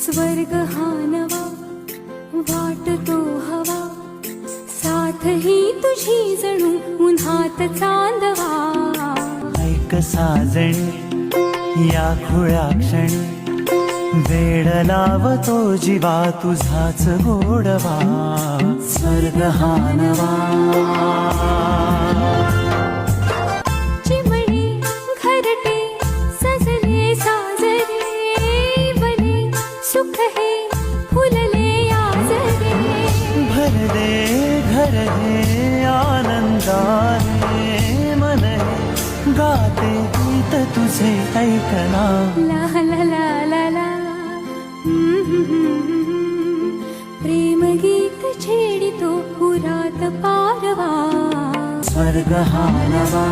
स्वर्ग हा नवा वाटतो हवा, साथ ही तुझी जणू उन्हात चांदवा. ऐक साजणी या खुळ्या क्षणी, वेड लावतो जीवा तुझाच गोडवा. स्वर्ग हा नवा. चिमणे घरटे सजले साजरे, बने सुख हे फुलले आजरे. भर दे घर हे आनंदाने, मन हे गाते गीत तुझे ऐकना. ला ला ला ला ला. प्रेम गीत छेडितो पुरात पारवा. स्वर्ग हा नवा.